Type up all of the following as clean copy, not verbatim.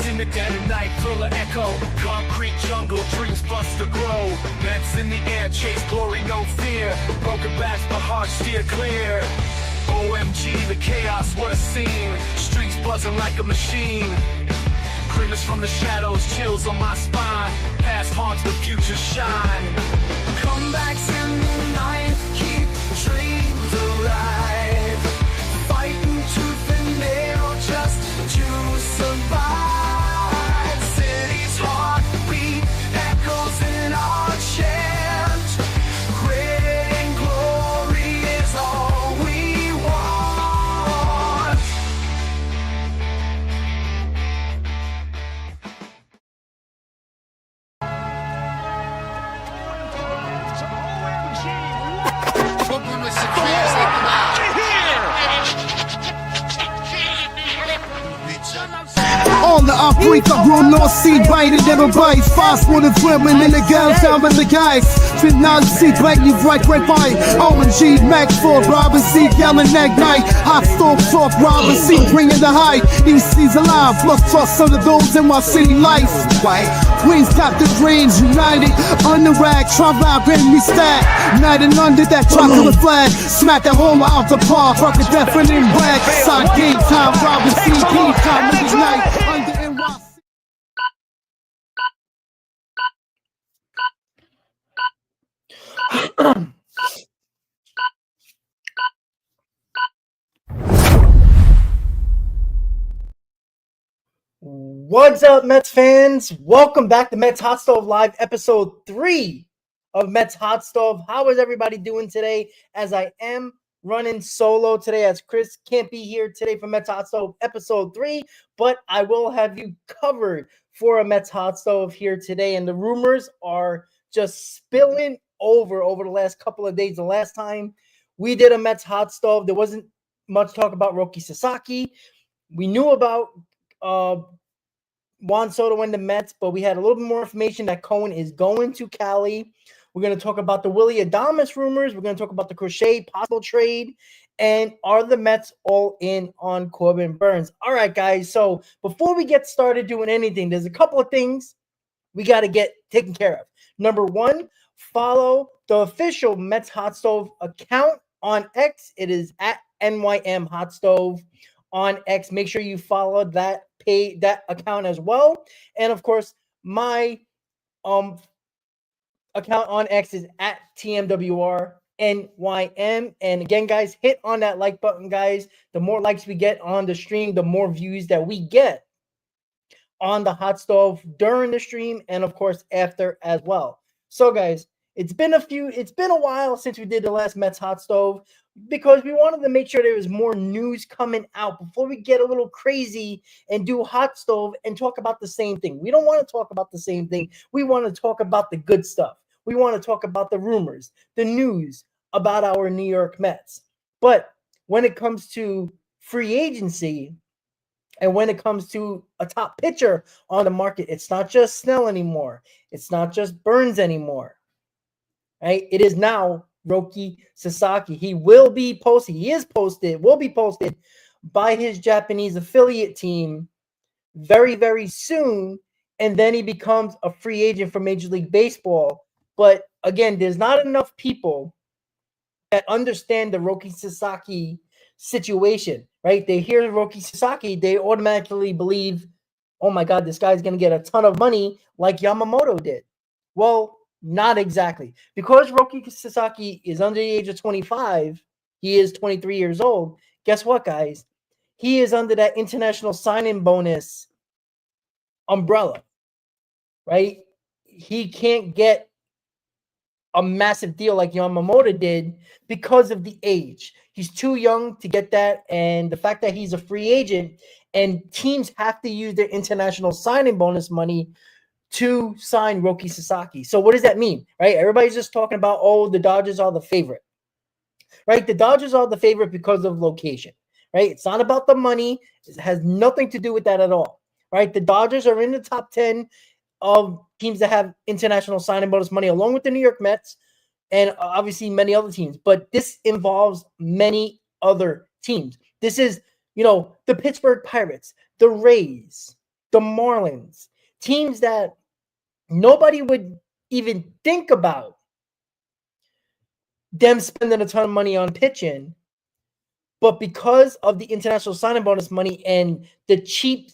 in the dead of night, full of echo. Concrete jungle, dreams bust to grow. Mets in the air, chase glory, no fear. Broken backs, but hearts steer clear. OMG, the chaos, what a scene. Streets buzzing like a machine. Critters from the shadows, chills on my spine. Past haunts, the future shine. Comebacks in the night, keep dreams alive. Fighting tooth and nail just to survive. City's heartbeat echoes in our chant. Grit and glory is all we want. On the upbreak, I grow North Sea, biting never bites. Fast water swimming in the girls down with the guys. Fit now seats, like you right by. OMG, Max Ford, Robin C, yelling that night. Hot stove talk, Robin C, bringing the hype. EC's alive, plus trust some of those in my city life. White Queens got the dreams united. On the rag, try vibe, bring me stack. United under that chocolate flag. Smack that home out the park, fuck a definite rag. Side game time, Robin C, game time, midnight. What's up, Mets fans? Welcome back to Mets Hot Stove Live, episode 3 of Mets Hot Stove. How is everybody doing today? As I am running solo today, as Chris can't be here today for Mets Hot Stove episode 3, but I will have you covered for a Mets Hot Stove here today. And the rumors are just spilling over the last couple of days. The last time we did a Mets Hot Stove, there wasn't much talk about Roki Sasaki. We knew about Juan Soto and the Mets, but we had a little bit more information that Cohen is going to Cali. We're going to talk about the Willy Adames rumors. We're going to talk about the Crochet possible trade. And are the Mets all in on Corbin Burnes? All right, guys. So before we get started doing anything, there's a couple of things we got to get taken care of. Number one, follow the official Mets Hot Stove account on X. It is at NYM Hot Stove on X. Make sure you follow that account as well. And of course, my account on X is at TMWRNYM. And again, guys, hit on that like button, guys. The more likes we get on the stream, the more views that we get on the Hot Stove during the stream, and of course after as well. So guys, it's been a while since we did the last Mets Hot Stove, because we wanted to make sure there was more news coming out before we get a little crazy and do Hot Stove and talk about the same thing. We don't want to talk about the same thing. We want to talk about the good stuff. We want to talk about the rumors, the news about our New York Mets. But when it comes to free agency and when it comes to a top pitcher on the market, it's not just Snell anymore. It's not just Burnes anymore. Right? It is now Roki Sasaki. He will be posted by his Japanese affiliate team very, very soon. And then he becomes a free agent for Major League Baseball. But again, there's not enough people that understand the Roki Sasaki situation, right? They hear Roki Sasaki, they automatically believe, oh my God, this guy's going to get a ton of money like Yamamoto did. Well, not exactly. Because Roki Sasaki is under the age of 25, he is 23 years old. Guess what, guys? He is under that international signing bonus umbrella, right? He can't get a massive deal like Yamamoto did because of the age. He's too young to get that, and the fact that he's a free agent and teams have to use their international signing bonus money to sign Roki Sasaki. So what does that mean, right? Everybody's just talking about, oh, the Dodgers are the favorite, right? The Dodgers are the favorite because of location, right? It's not about the money. It has nothing to do with that at all, right? The Dodgers are in the top 10 of teams that have international signing bonus money, along with the New York Mets and obviously many other teams. But this involves many other teams. This is, the Pittsburgh Pirates, the Rays, the Marlins, teams that nobody would even think about them spending a ton of money on pitching, but because of the international signing bonus money and the cheap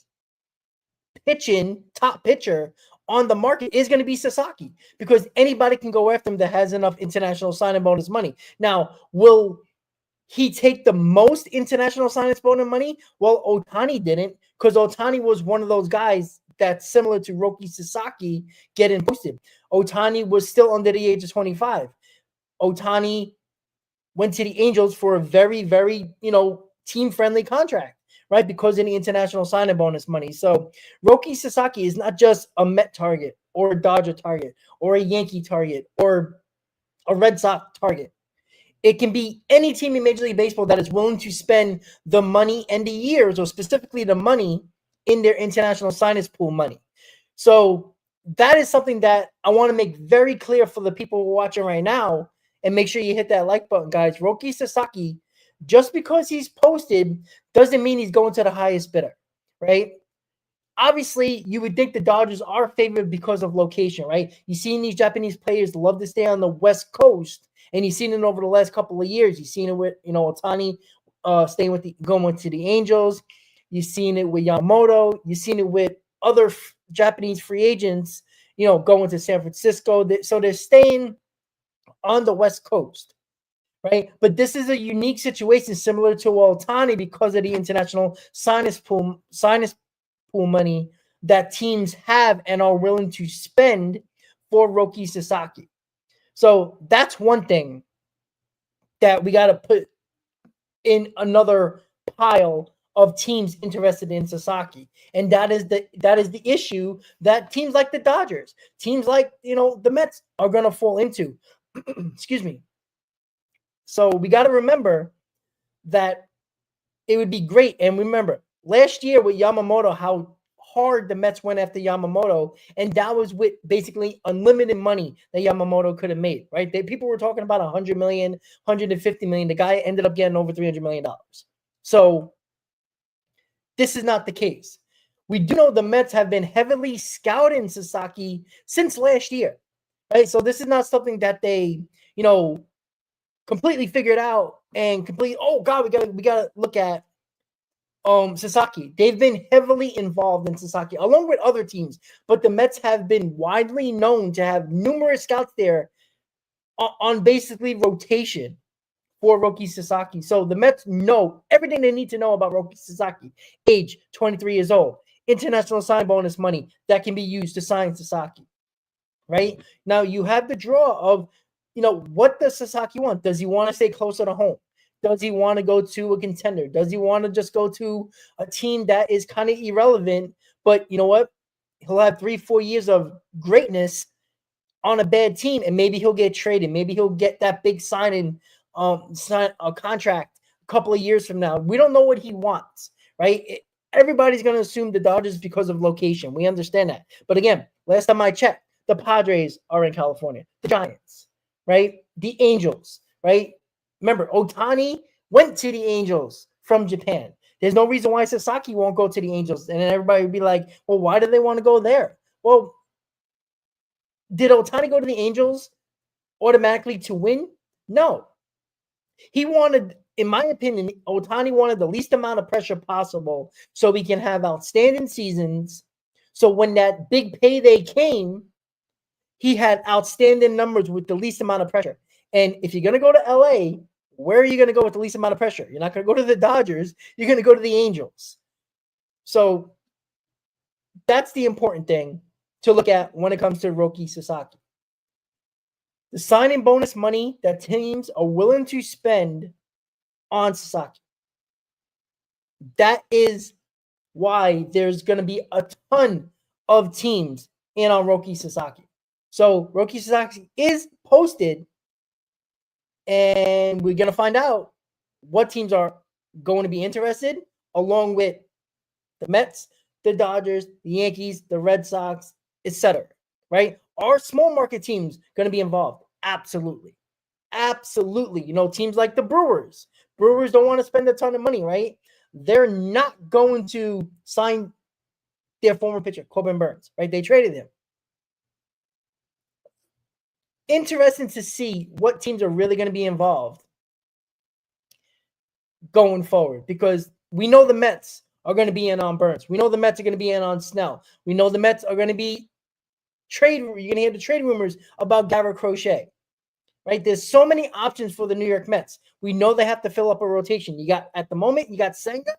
pitching top pitcher on the market is going to be Sasaki, because anybody can go after him that has enough international signing bonus money. Now, will he take the most international signing bonus money? Well, Ohtani didn't, because Ohtani was one of those guys that's similar to Roki Sasaki getting posted. Ohtani was still under the age of 25. Ohtani went to the Angels for a very, very, team-friendly contract, right? Because of the international signing bonus money. So Roki Sasaki is not just a Met target or a Dodger target or a Yankee target or a Red Sox target. It can be any team in Major League Baseball that is willing to spend the money and the years, or specifically the money, in their international signage pool money. So that is something that I want to make very clear for the people watching right now, and make sure you hit that like button, guys. Roki Sasaki, just because he's posted doesn't mean he's going to the highest bidder, right? Obviously, you would think the Dodgers are favored because of location, right? You've seen these Japanese players love to stay on the West Coast, and you've seen it over the last couple of years. You've seen it with, Ohtani going to the Angels. You've seen it with Yamamoto. You've seen it with other Japanese free agents, going to San Francisco. So they're staying on the West Coast, right? But this is a unique situation similar to Ohtani because of the international signage pool money that teams have and are willing to spend for Roki Sasaki. So that's one thing that we got to put in another pile of teams interested in Sasaki. And that is the issue that teams like the Dodgers, teams like, the Mets are going to fall into. Excuse me. So we got to remember that it would be great. And remember, last year with Yamamoto, how hard the Mets went after Yamamoto, and that was with basically unlimited money that Yamamoto could have made, right? People were talking about $100 million, $150 million. The guy ended up getting over $300 million. So this is not the case. We do know the Mets have been heavily scouting Sasaki since last year, right? So this is not something that they, completely figured out and oh God, we gotta look at Sasaki. They've been heavily involved in Sasaki along with other teams, but the Mets have been widely known to have numerous scouts there on basically rotation for Roki Sasaki. So the Mets know everything they need to know about Roki Sasaki. Age, 23 years old, international sign bonus money that can be used to sign Sasaki, right? Now you have the draw of, what does Sasaki want? Does he want to stay closer to home? Does he want to go to a contender? Does he want to just go to a team that is kind of irrelevant, but you know what? He'll have 3-4 years of greatness on a bad team, and maybe he'll get traded. Maybe he'll get that big sign a contract a couple of years from now. We don't know what he wants, right? Everybody's going to assume the Dodgers because of location. We understand that. But again, last time I checked, the Padres are in California, the Giants, right? The Angels, right? Remember, Ohtani went to the Angels from Japan. There's no reason why Sasaki won't go to the Angels. And then everybody would be like, well, why do they want to go there? Well, did Ohtani go to the Angels automatically to win? No. He wanted, in my opinion, Ohtani wanted the least amount of pressure possible so we can have outstanding seasons. So when that big payday came, he had outstanding numbers with the least amount of pressure. And if you're going to go to LA, where are you going to go with the least amount of pressure? You're not going to go to the Dodgers. You're going to go to the Angels. So that's the important thing to look at when it comes to Roki Sasaki. The signing bonus money that teams are willing to spend on Sasaki. That is why there's going to be a ton of teams in on Roki Sasaki. So Roki Sasaki is posted, and we're going to find out what teams are going to be interested, along with the Mets, the Dodgers, the Yankees, the Red Sox, etc. Right? Are small market teams going to be involved? Absolutely. Absolutely. Teams like the Brewers. Brewers don't want to spend a ton of money, right? They're not going to sign their former pitcher, Corbin Burns, right? They traded him. Interesting to see what teams are really going to be involved going forward, because we know the Mets are going to be in on Burns. We know the Mets are going to be in on Snell. We know the Mets are going to be you're going to hear the trade rumors about Garrett Crochet, right? There's so many options for the New York Mets. We know they have to fill up a rotation. You got, at the moment, you got Senga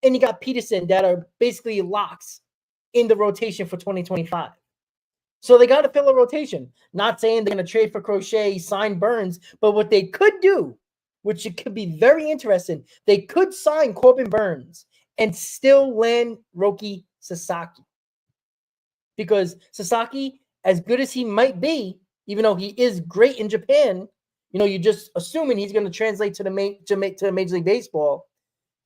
and you got Peterson that are basically locks in the rotation for 2025. So they got to fill a rotation. Not saying they're going to trade for Crochet, sign Burns, but what they could do, which it could be very interesting, they could sign Corbin Burns and still land Roki Sasaki. Because Sasaki, as good as he might be, even though he is great in Japan, you know, you're just assuming he's going to translate to Major League Baseball.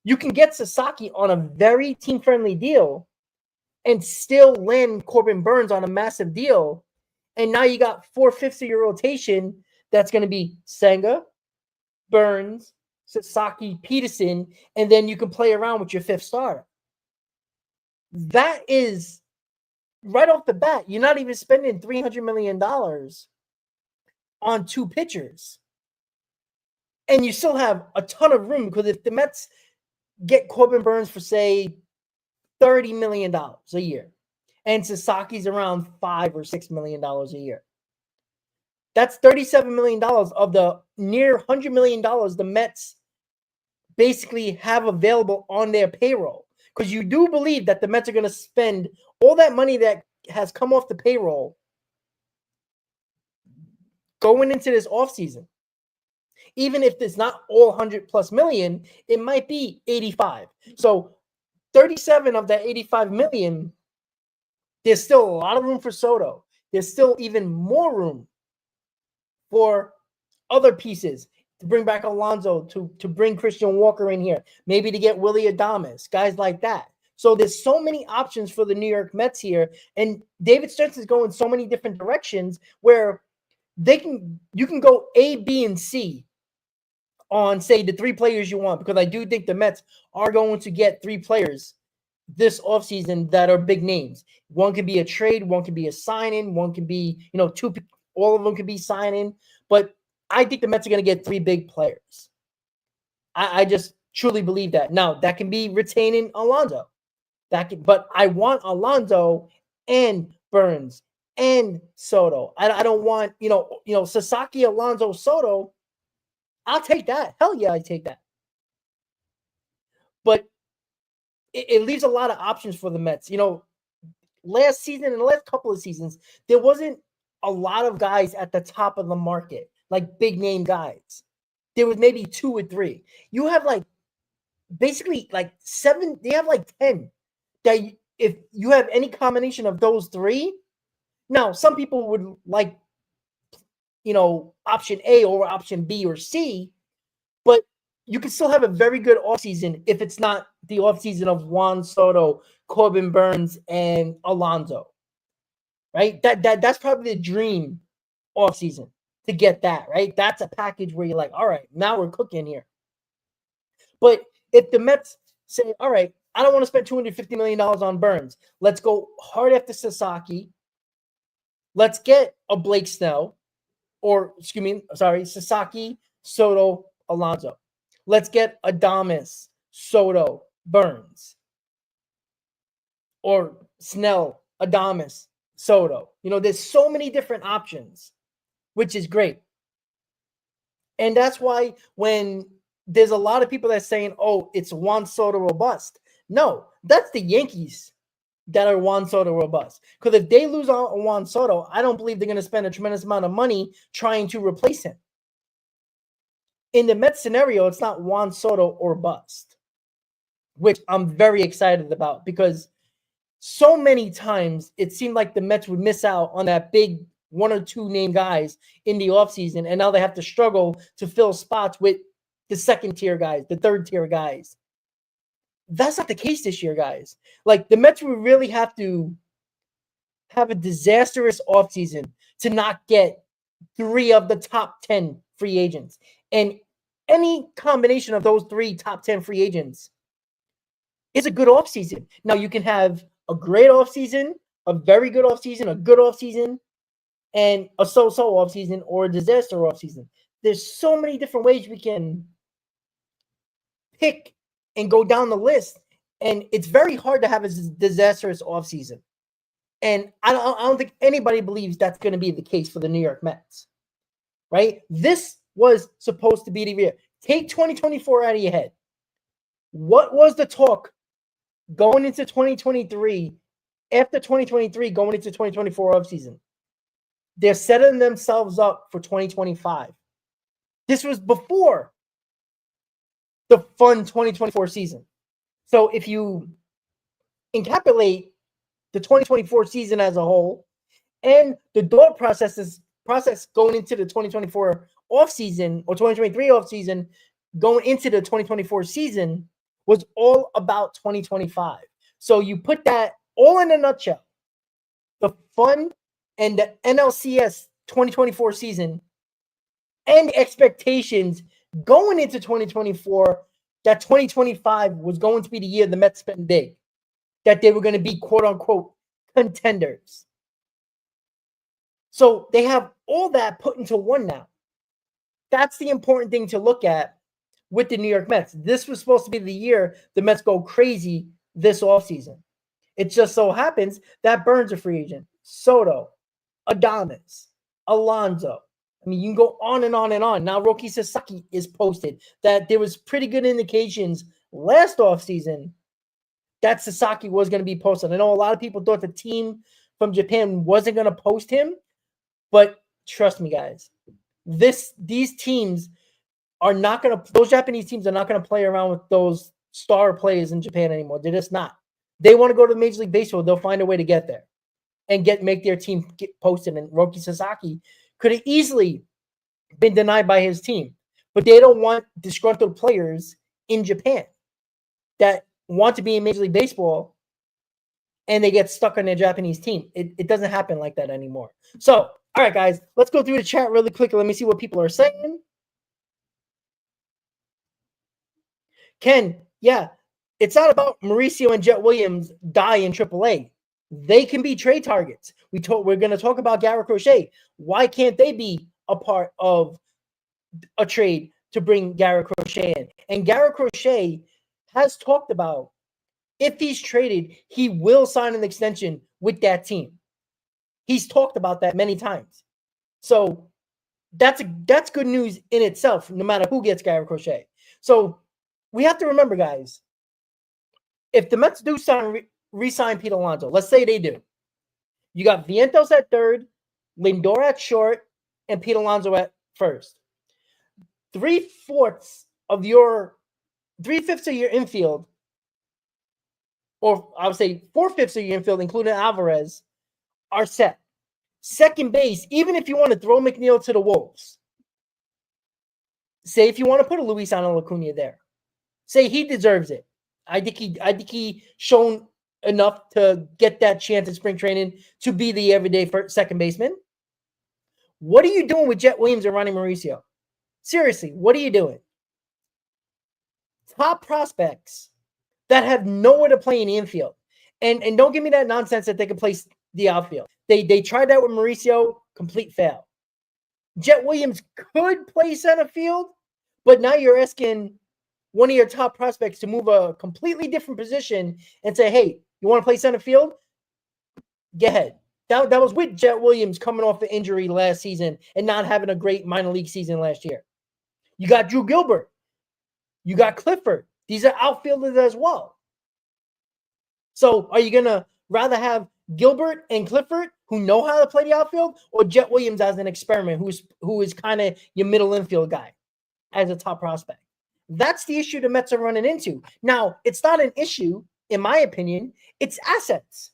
You can get Sasaki on a very team-friendly deal and still land Corbin Burns on a massive deal. And now you got 4/5 of your rotation that's going to be Senga, Burns, Sasaki, Peterson, and then you can play around with your fifth starter. That is, right off the bat, you're not even spending $300 million on two pitchers. And you still have a ton of room, because if the Mets get Corbin Burns for, say, $30 million a year, and Sasaki's around $5 or $6 million a year, that's $37 million of the near $100 million the Mets basically have available on their payroll. Because you do believe that the Mets are going to spend all that money that has come off the payroll going into this offseason. Even if it's not all 100+ million, it might be 85. So 37 of that 85 million, there's still a lot of room for Soto. There's still even more room for other pieces, to bring back Alonso, to bring Christian Walker in here, maybe to get Willy Adames, guys like that. So there's so many options for the New York Mets here, and David Stearns is going so many different directions where you can go A, B, and C on, say, the three players you want, because I do think the Mets are going to get three players this offseason that are big names. One could be a trade, one could be a sign-in, one could be, two, all of them could be sign-in, but I think the Mets are going to get three big players. I just truly believe that. Now, that can be retaining Alonso. But I want Alonso and Burns and Soto. I don't want, Sasaki, Alonso, Soto. I'll take that. Hell yeah, I take that. But it leaves a lot of options for the Mets. Last season and the last couple of seasons, there wasn't a lot of guys at the top of the market, like big name guys. There was maybe 2 or 3. You have basically 7. They have 10. That if you have any combination of those 3, now some people would like, option A or option B or C, but you can still have a very good offseason if it's not the offseason of Juan Soto, Corbin Burns, and Alonso. Right? That's probably the dream offseason to get that, right? That's a package where you're like, all right, now we're cooking here. But if the Mets say, all right, I don't want to spend $250 million on Burns. Let's go hard after Sasaki. Let's get a Blake Snell, Sasaki, Soto, Alonso. Let's get Adames, Soto, Burns. Or Snell, Adames, Soto. There's so many different options, which is great. And that's why when there's a lot of people that are saying, oh, it's Juan Soto or bust. No, that's the Yankees that are Juan Soto or bust. Because if they lose on Juan Soto, I don't believe they're going to spend a tremendous amount of money trying to replace him. In the Mets scenario, it's not Juan Soto or bust, which I'm very excited about, because so many times it seemed like the Mets would miss out on that big 1 or 2 name guys in the offseason, and now they have to struggle to fill spots with the second-tier guys, the third-tier guys. That's not the case this year, guys. The Mets would really have to have a disastrous offseason to not get 3 of the top 10 free agents. And any combination of those 3 top 10 free agents is a good offseason. Now, you can have a great offseason, a very good offseason, a good offseason, and a so-so offseason or a disaster offseason. There's so many different ways we can pick and go down the list, and it's very hard to have a disastrous offseason. And I don't think anybody believes that's going to be the case for the New York Mets, right? This was supposed to be the year. Take 2024 out of your head. What was the talk going into 2023, after 2023, going into 2024 offseason? They're setting themselves up for 2025. This was before the fun 2024 season. So if you encapsulate the 2024 season as a whole and the thought process going into the 2024 offseason or 2023 offseason going into the 2024 season was all about 2025. So you put that all in a nutshell. The fun and the NLCS 2024 season and expectations going into 2024 that 2025 was going to be the year the Mets spent big, that they were going to be quote-unquote contenders. So they have all that put into one now. That's the important thing to look at with the New York Mets. This was supposed to be the year the Mets go crazy this offseason. It just so happens that Burns a free agent, Soto, Adames, Alonso. I mean, you can go on and on and on. Now Roki Sasaki is posted. That there was pretty good indications last offseason that Sasaki was going to be posted. I know a lot of people thought the team from Japan wasn't going to post him, but trust me, guys, these teams are not going to, those Japanese teams are not going to play around with those star players in Japan anymore. They're just not. They want to go to Major League Baseball. They'll find a way to get there and make their team get posted. And Roki Sasaki could have easily been denied by his team, but they don't want disgruntled players in Japan that want to be in Major League Baseball and they get stuck on their Japanese team. It doesn't happen like that anymore. So, all right, guys, let's go through the chat really quickly. Let me see what people are saying. Ken, yeah, it's not about Mauricio and Jet Williams die in AAA. They can be trade targets. We're going to talk about Garrett Crochet. Why can't they be a part of a trade to bring Garrett Crochet in? And Garrett Crochet has talked about if he's traded, he will sign an extension with that team. He's talked about that many times. So that's good news in itself, no matter who gets Garrett Crochet. So we have to remember, guys, if the Mets do re-sign Pete Alonso, let's say they do, you got Vientos at third, Lindor at short, and Pete Alonso at first. 3/5 of your infield, or I would say 4/5 of your infield, including Alvarez, are set. Second base, even if you want to throw McNeil to the Wolves, say if you want to put a Luisano Acuna there, say he deserves it. I think he shown enough to get that chance in spring training to be the everyday second baseman. What are you doing with Jet Williams and Ronnie Mauricio? Seriously, what are you doing? Top prospects that have nowhere to play in the infield. And don't give me that nonsense that they can play the outfield. They tried that with Mauricio, complete fail. Jet Williams could play center field, but now you're asking one of your top prospects to move a completely different position and say, hey, you want to play center field? Get ahead. That was with Jet Williams coming off the injury last season and not having a great minor league season last year. You got Drew Gilbert. You got Clifford. These are outfielders as well. So are you going to rather have Gilbert and Clifford who know how to play the outfield, or Jet Williams as an experiment who is kind of your middle infield guy as a top prospect? That's the issue the Mets are running into. Now, it's not an issue, in my opinion. It's assets.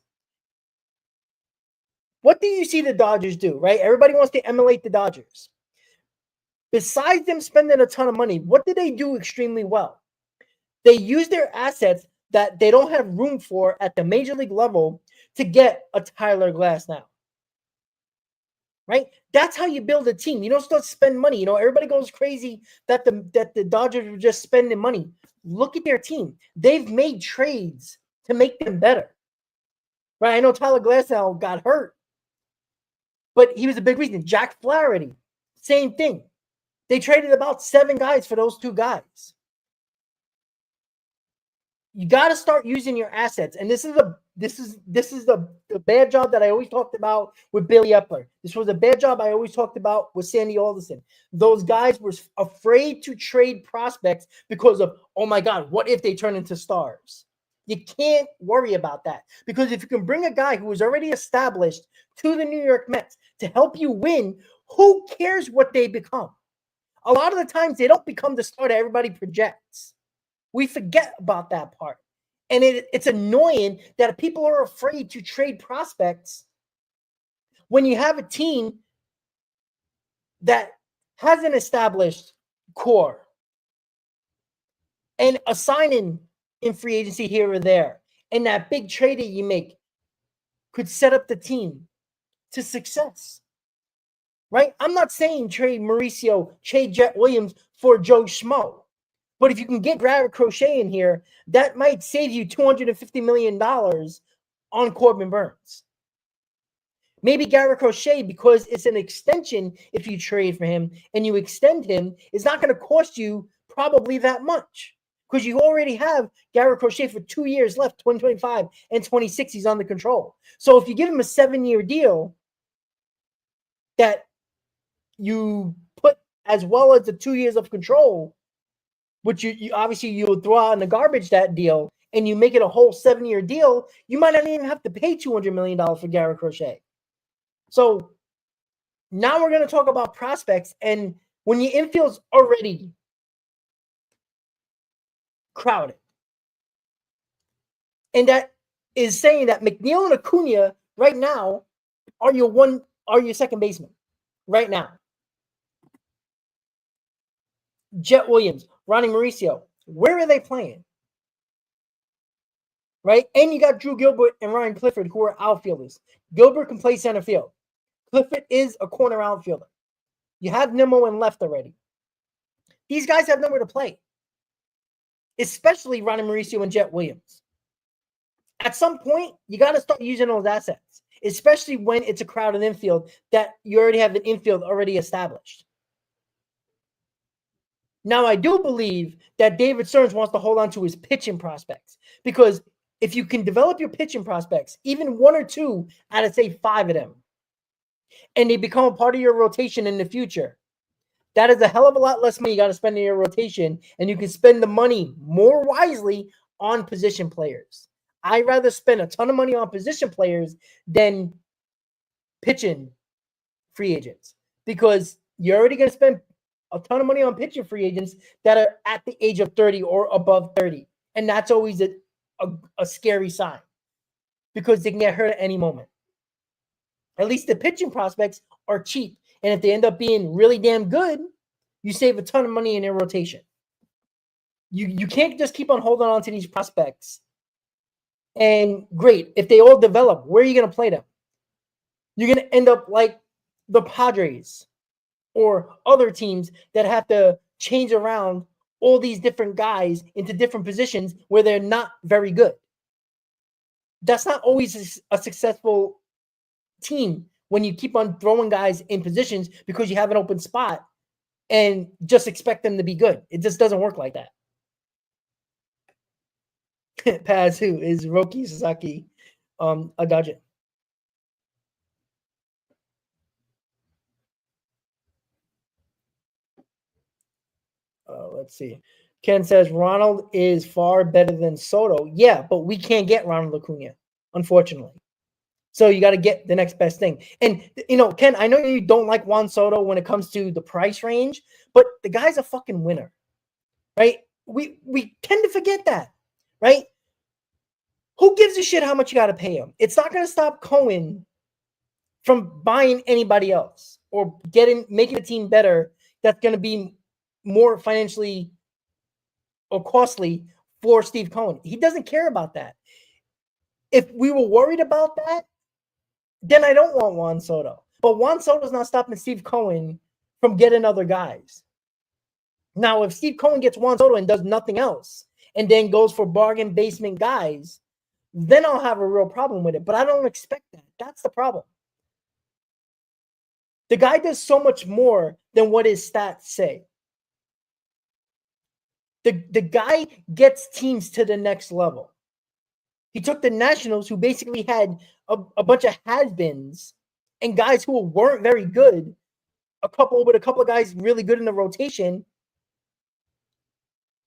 What do you see the Dodgers do, right? Everybody wants to emulate the Dodgers. Besides them spending a ton of money, what do they do extremely well? They use their assets that they don't have room for at the major league level to get a Tyler Glass now. Right? That's how you build a team. You don't start spend money. You know, everybody goes crazy that the Dodgers were just spending money. Look at their team. They've made trades to make them better. right? I know Tyler Glasnow got hurt, but he was a big reason. Jack Flaherty, same thing. They traded about 7 guys for those 2 guys. You got to start using your assets, and this is the bad job that I always talked about with Billy Epler. This was a bad job I always talked about with Sandy Alderson. Those guys were afraid to trade prospects because of, oh my God, what if they turn into stars? You can't worry about that, because if you can bring a guy who is already established to the New York Mets to help you win, who cares what they become? A lot of the times they don't become the star that everybody projects. We forget about that part. And it's annoying that people are afraid to trade prospects when you have a team that has an established core and a signing in free agency here or there. And that big trade that you make could set up the team to success. Right? I'm not saying trade Mauricio, trade Jet Williams for Joe Schmo. But if you can get Garrett Crochet in here, that might save you $250 million on Corbin Burns. Maybe Garrett Crochet, because it's an extension if you trade for him and you extend him, is not going to cost you probably that much, because you already have Garrett Crochet for 2 years left, 2025 and 26. He's on the control. So if you give him a 7-year deal that you put as well as the 2 years of control, which you obviously you'll throw out in the garbage, that deal, and you make it a whole 7-year deal, you might not even have to pay $200 million for Garrett Crochet. So now we're going to talk about prospects. And when your infield's already crowded, and that is saying that McNeil and Acuna right now are your second baseman right now. Jet Williams, Ronnie Mauricio, where are they playing? Right? And you got Drew Gilbert and Ryan Clifford, who are outfielders. Gilbert can play center field. Clifford is a corner outfielder. You have Nimmo and left already. These guys have nowhere to play, especially Ronnie Mauricio and Jet Williams. At some point, you got to start using those assets, especially when it's a crowded infield that you already have an infield already established. Now, I do believe that David Stearns wants to hold on to his pitching prospects, because if you can develop your pitching prospects, even 1 or 2 out of, say, 5 of them, and they become a part of your rotation in the future, that is a hell of a lot less money you got to spend in your rotation, and you can spend the money more wisely on position players. I'd rather spend a ton of money on position players than pitching free agents, because you're already going to spend a ton of money on pitching free agents that are at the age of 30 or above 30. And that's always a scary sign, because they can get hurt at any moment. At least the pitching prospects are cheap. And if they end up being really damn good, you save a ton of money in your rotation. You can't just keep on holding on to these prospects. And great, if they all develop, where are you going to play them? You're going to end up like the Padres or other teams that have to change around all these different guys into different positions where they're not very good. That's not always a successful team when you keep on throwing guys in positions because you have an open spot and just expect them to be good. It just doesn't work like that. Paz, who is Roki Sasaki, a Dodger. Let's see. Ken says Ronald is far better than Soto. Yeah, but we can't get Ronald Acuna, unfortunately. So you got to get the next best thing. And, Ken, I know you don't like Juan Soto when it comes to the price range, but the guy's a fucking winner, right? We tend to forget that, right? Who gives a shit how much you got to pay him? It's not going to stop Cohen from buying anybody else or making a team better that's going to be more financially or costly for Steve Cohen. He doesn't care about that. If we were worried about that, then I don't want Juan Soto. But Juan Soto's not stopping Steve Cohen from getting other guys. Now, if Steve Cohen gets Juan Soto and does nothing else and then goes for bargain basement guys, then I'll have a real problem with it. But I don't expect that. That's the problem. The guy does so much more than what his stats say. The guy gets teams to the next level. He took the Nationals, who basically had a bunch of has-beens and guys who weren't very good, a couple of guys really good in the rotation,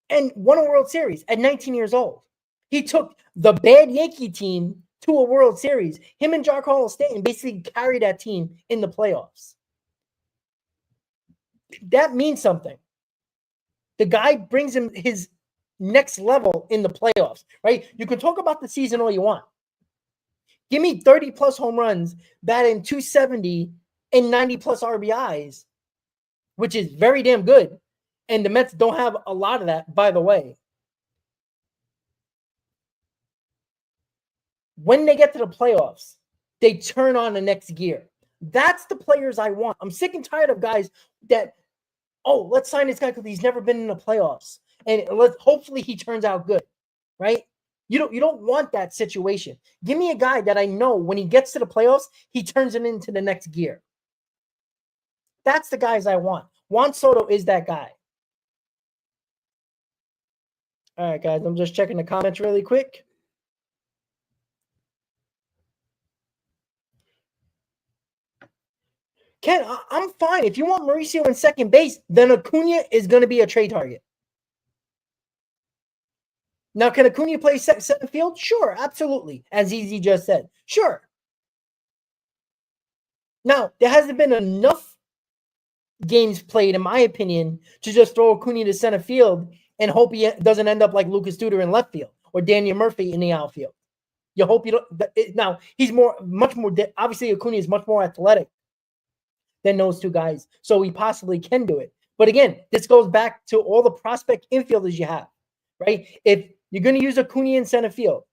and won a World Series at 19 years old. He took the bad Yankee team to a World Series. Him and Giancarlo Stanton basically carried that team in the playoffs. That means something. The guy brings him his next level in the playoffs, right? You can talk about the season all you want. Give me 30-plus home runs, batting .270 and 90-plus RBIs, which is very damn good. And the Mets don't have a lot of that, by the way. When they get to the playoffs, they turn on the next gear. That's the players I want. I'm sick and tired of guys that, oh, let's sign this guy because he's never been in the playoffs. And hopefully he turns out good, right? You don't want that situation. Give me a guy that I know when he gets to the playoffs, he turns it into the next gear. That's the guys I want. Juan Soto is that guy. All right, guys, I'm just checking the comments really quick. Ken, I'm fine. If you want Mauricio in second base, then Acuna is going to be a trade target. Now, can Acuna play center field? Sure, absolutely. As Easy just said. Sure. Now, there hasn't been enough games played, in my opinion, to just throw Acuna to center field and hope he doesn't end up like Lucas Duda in left field or Daniel Murphy in the outfield. You hope you don't. Now, he's much more. Obviously, Acuna is much more athletic than those two guys, so he possibly can do it. But again, this goes back to all the prospect infielders you have, right? If you're going to use Acuna in center field,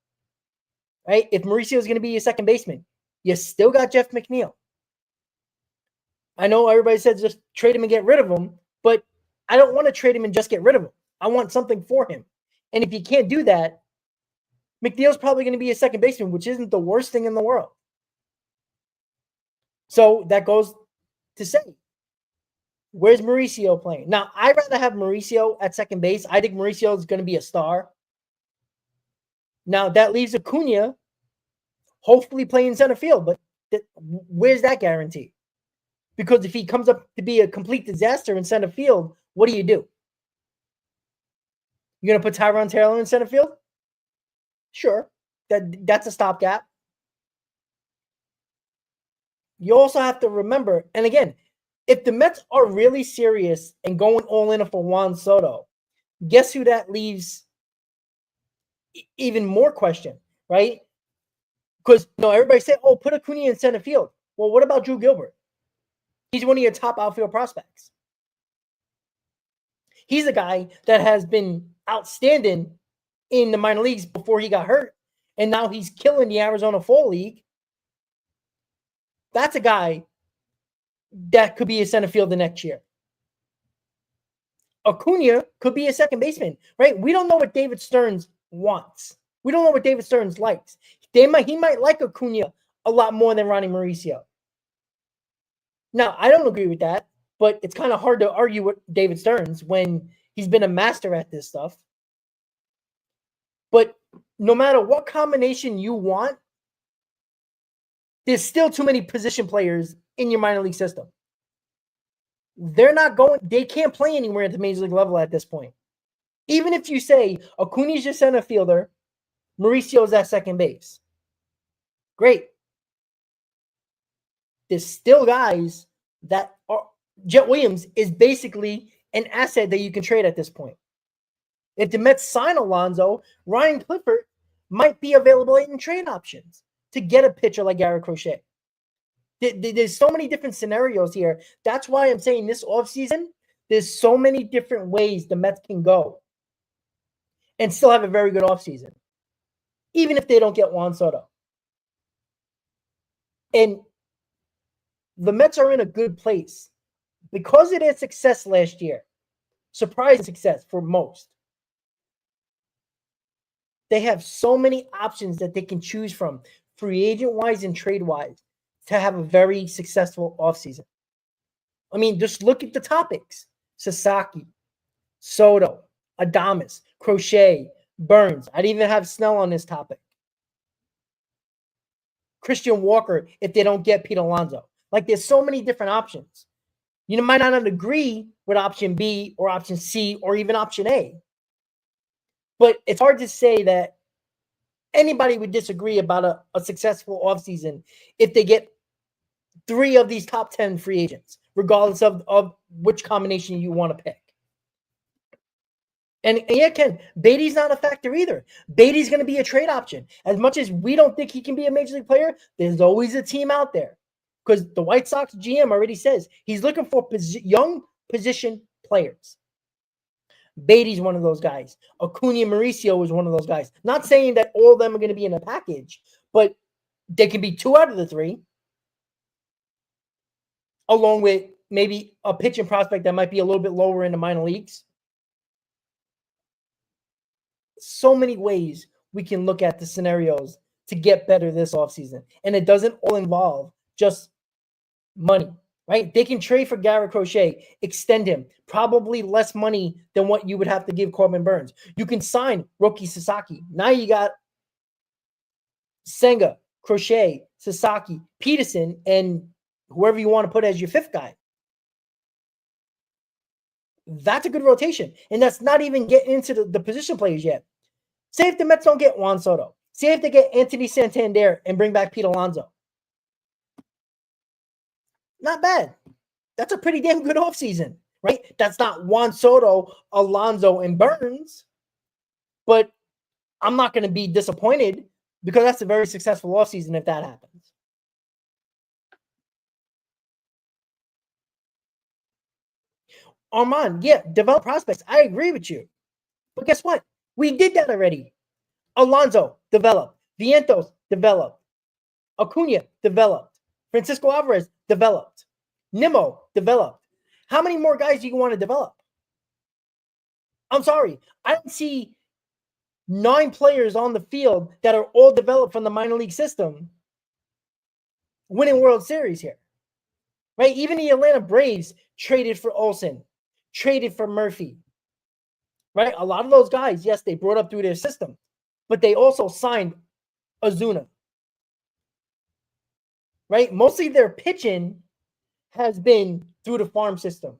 right? If Mauricio is going to be your second baseman, you still got Jeff McNeil. I know everybody says just trade him and get rid of him, but I don't want to trade him and just get rid of him. I want something for him. And if you can't do that, McNeil's probably going to be a second baseman, which isn't the worst thing in the world. So that goes to say, where's Mauricio playing? Now, I'd rather have Mauricio at second base. I think Mauricio is going to be a star. Now, that leaves Acuna hopefully playing center field, but where's that guarantee? Because if he comes up to be a complete disaster in center field, what do? You're going to put Tyrone Taylor in center field? Sure. That's a stopgap. You also have to remember, and again, if the Mets are really serious and going all in for Juan Soto, guess who that leaves even more question, right? Because everybody say, oh, put Acuna in center field. Well, what about Drew Gilbert? He's one of your top outfield prospects. He's a guy that has been outstanding in the minor leagues before he got hurt, and now he's killing the Arizona Fall League. That's a guy that could be a center fielder next year. Acuna could be a second baseman, right? We don't know what David Stearns wants. We don't know what David Stearns likes. He might like Acuna a lot more than Ronnie Mauricio. Now, I don't agree with that, but it's kind of hard to argue with David Stearns when he's been a master at this stuff. But no matter what combination you want, there's still too many position players in your minor league system. They can't play anywhere at the major league level at this point. Even if you say Acuna's your center fielder, Mauricio's at second base. Great. There's still guys that are. Jet Williams is basically an asset that you can trade at this point. If the Mets sign Alonso, Ryan Clifford might be available in trade options to get a pitcher like Garrett Crochet. There's so many different scenarios here. That's why I'm saying this offseason, there's so many different ways the Mets can go and still have a very good offseason, even if they don't get Juan Soto. And the Mets are in a good place because of their success last year. Surprising success for most. They have so many options that they can choose from, free agent wise and trade wise, to have a very successful offseason. I mean, just look at the topics: Sasaki, Soto, Adames, Crochet, Burns. I'd even have Snell on this topic. Christian Walker, if they don't get Pete Alonso. Like, there's so many different options. You might not agree with option B or option C or even option A. But it's hard to say that anybody would disagree about a successful offseason if they get 3 of these top 10 free agents, regardless of which combination you want to pick. And yeah, Ken, Beatty's not a factor either. Beatty's going to be a trade option. As much as we don't think he can be a major league player, there's always a team out there. Because the White Sox GM already says he's looking for young position players. Beatty's one of those guys. Acuna Mauricio is one of those guys. Not saying that all of them are going to be in a package, but they can be 2 out of the 3. Along with maybe a pitching prospect that might be a little bit lower in the minor leagues. So many ways we can look at the scenarios to get better this offseason. And it doesn't all involve just money, right? They can trade for Garrett Crochet, extend him, probably less money than what you would have to give Corbin Burns. You can sign Roki Sasaki. Now you got Senga, Crochet, Sasaki, Peterson, and whoever you want to put as your 5th guy. That's a good rotation. And that's not even getting into the position players yet. Say if the Mets don't get Juan Soto. Say if they get Anthony Santander and bring back Pete Alonso. Not bad. That's a pretty damn good offseason, right? That's not Juan Soto, Alonso, and Burns. But I'm not going to be disappointed because that's a very successful offseason if that happens. Armand, yeah, develop prospects. I agree with you. But guess what? We did that already. Alonso developed. Vientos developed. Acuna developed. Francisco Alvarez developed. Nimmo developed. How many more guys do you want to develop? I'm sorry. I don't see 9 players on the field that are all developed from the minor league system winning World Series here. Right? Even the Atlanta Braves traded for Olsen, traded for Murphy. Right? A lot of those guys, yes, they brought up through their system, but they also signed Ozuna. Right? Mostly their pitching has been through the farm system.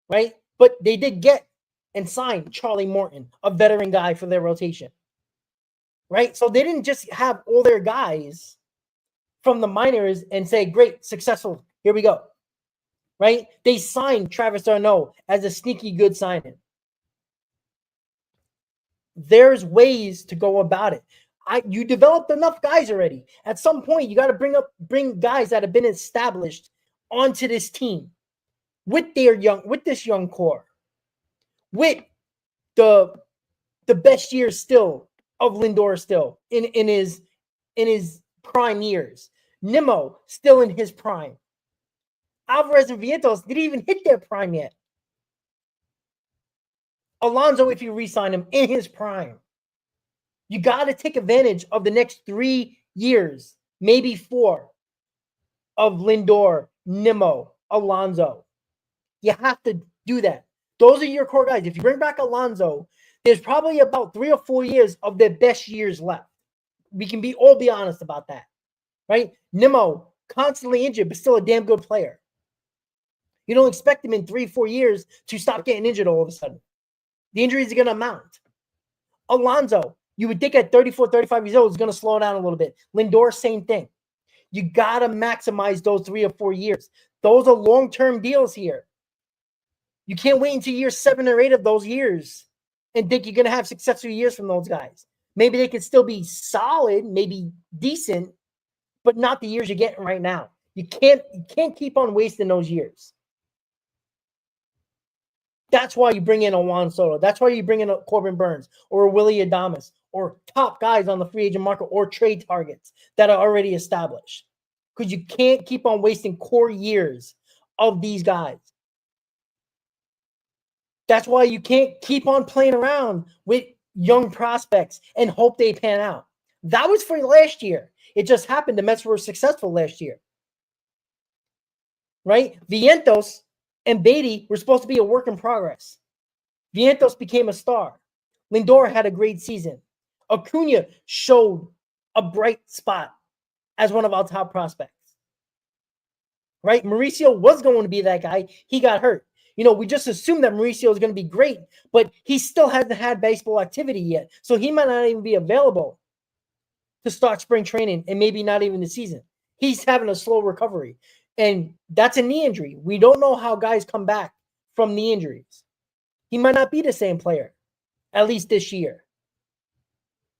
Right? But they did get and sign Charlie Morton, a veteran guy for their rotation. Right? So they didn't just have all their guys from the minors and say, great, successful, here we go. Right? They signed Travis d'Arnaud as a sneaky good signing. There's ways to go about it. You developed enough guys already. At some point, you got to bring guys that have been established onto this team with this young core, with the best years still of Lindor still in his prime years. Nimmo still in his prime. Alvarez and Vientos didn't even hit their prime yet. Alonso, if you re-sign him, in his prime. You got to take advantage of the next 3 years, maybe 4, of Lindor, Nimmo, Alonso. You have to do that. Those are your core guys. If you bring back Alonso, there's probably about 3 or 4 years of their best years left. We can all be honest about that, right? Nimmo, constantly injured, but still a damn good player. You don't expect him in 3-4 years to stop getting injured all of a sudden. The injuries are going to mount. Alonso, you would think at 34, 35 years old, is going to slow down a little bit. Lindor, same thing. You got to maximize those 3 or 4 years. Those are long-term deals here. You can't wait until year 7 or 8 of those years and think you're going to have successful years from those guys. Maybe they can still be solid, maybe decent, but not the years you're getting right now. You can't keep on wasting those years. That's why you bring in a Juan Soto. That's why you bring in a Corbin Burns or a Willy Adames or top guys on the free agent market or trade targets that are already established. Because you can't keep on wasting core years of these guys. That's why you can't keep on playing around with young prospects and hope they pan out. That was for last year. It just happened the Mets were successful last year. Right? Vientos and Beatty were supposed to be a work in progress. Vientos became a star. Lindor had a great season. Acuna showed a bright spot as one of our top prospects. Right? Mauricio was going to be that guy. He got hurt. We just assumed that Mauricio is going to be great, but he still hasn't had baseball activity yet. So he might not even be available to start spring training and maybe not even the season. He's having a slow recovery. And that's a knee injury. We don't know how guys come back from knee injuries. He might not be the same player, at least this year.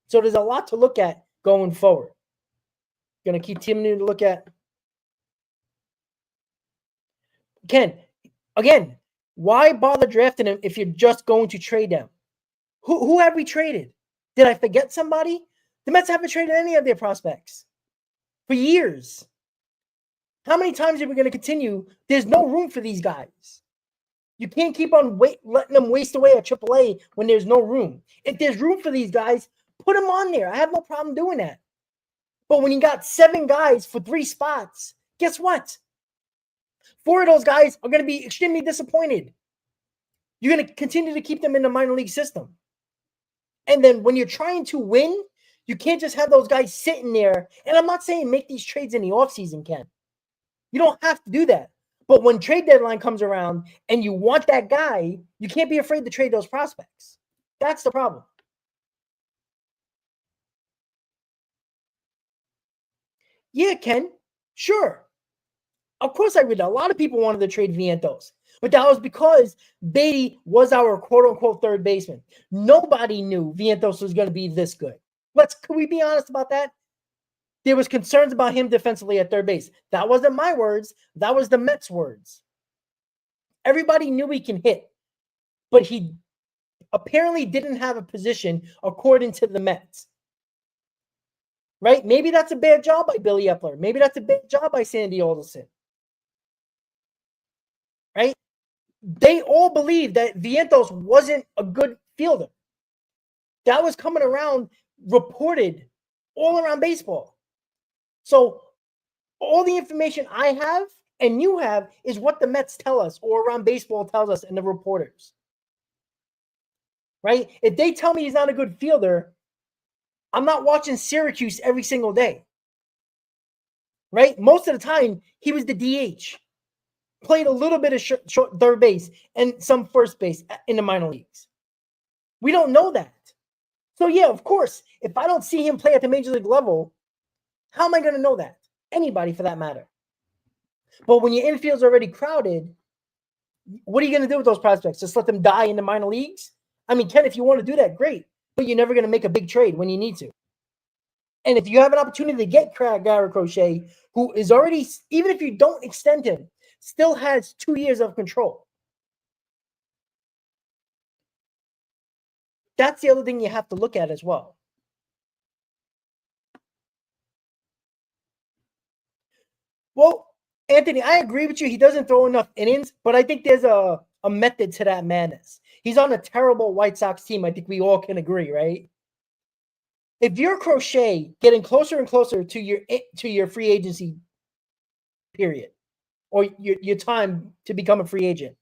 So there's a lot to look at going forward. Going to keep continuing to look at. Ken, again, why bother drafting him if you're just going to trade them? Who have we traded? Did I forget somebody? The Mets haven't traded any of their prospects for years. How many times are we going to continue? There's no room for these guys. You can't keep on letting them waste away at AAA when there's no room. If there's room for these guys, put them on there. I have no problem doing that. But when you got 7 guys for 3 spots, guess what? 4 of those guys are going to be extremely disappointed. You're going to continue to keep them in the minor league system. And then when you're trying to win, you can't just have those guys sitting there. And I'm not saying make these trades in the offseason, Ken. You don't have to do that. But when trade deadline comes around and you want that guy, you can't be afraid to trade those prospects. That's the problem. Yeah, Ken. Sure. Of course I would. A lot of people wanted to trade Vientos. But that was because Beatty was our quote-unquote third baseman. Nobody knew Vientos was going to be this good. Can we be honest about that? There was concerns about him defensively at third base. That wasn't my words. That was the Mets' words. Everybody knew he can hit, but he apparently didn't have a position according to the Mets. Right? Maybe that's a bad job by Billy Epler. Maybe that's a bad job by Sandy Alderson. Right? They all believed that Vientos wasn't a good fielder. That was coming around, reported all around baseball. So all the information I have and you have is what the Mets tell us or around baseball tells us and the reporters. Right? If they tell me he's not a good fielder, I'm not watching Syracuse every single day. Right? Most of the time, he was the DH. Played a little bit of short third base and some first base in the minor leagues. We don't know that. So, yeah, of course, if I don't see him play at the major league level, how am I going to know that? Anybody for that matter. But when your infield's already crowded, what are you going to do with those prospects? Just let them die in the minor leagues? I mean, Ken, if you want to do that, great. But you're never going to make a big trade when you need to. And if you have an opportunity to get Garrett Crochet, who is already, even if you don't extend him, still has 2 years of control. That's the other thing you have to look at as well. Well, Anthony, I agree with you. He doesn't throw enough innings, but I think there's a method to that madness. He's on a terrible White Sox team. I think we all can agree, right? If you're Crochet getting closer and closer to your free agency period or your time to become a free agent,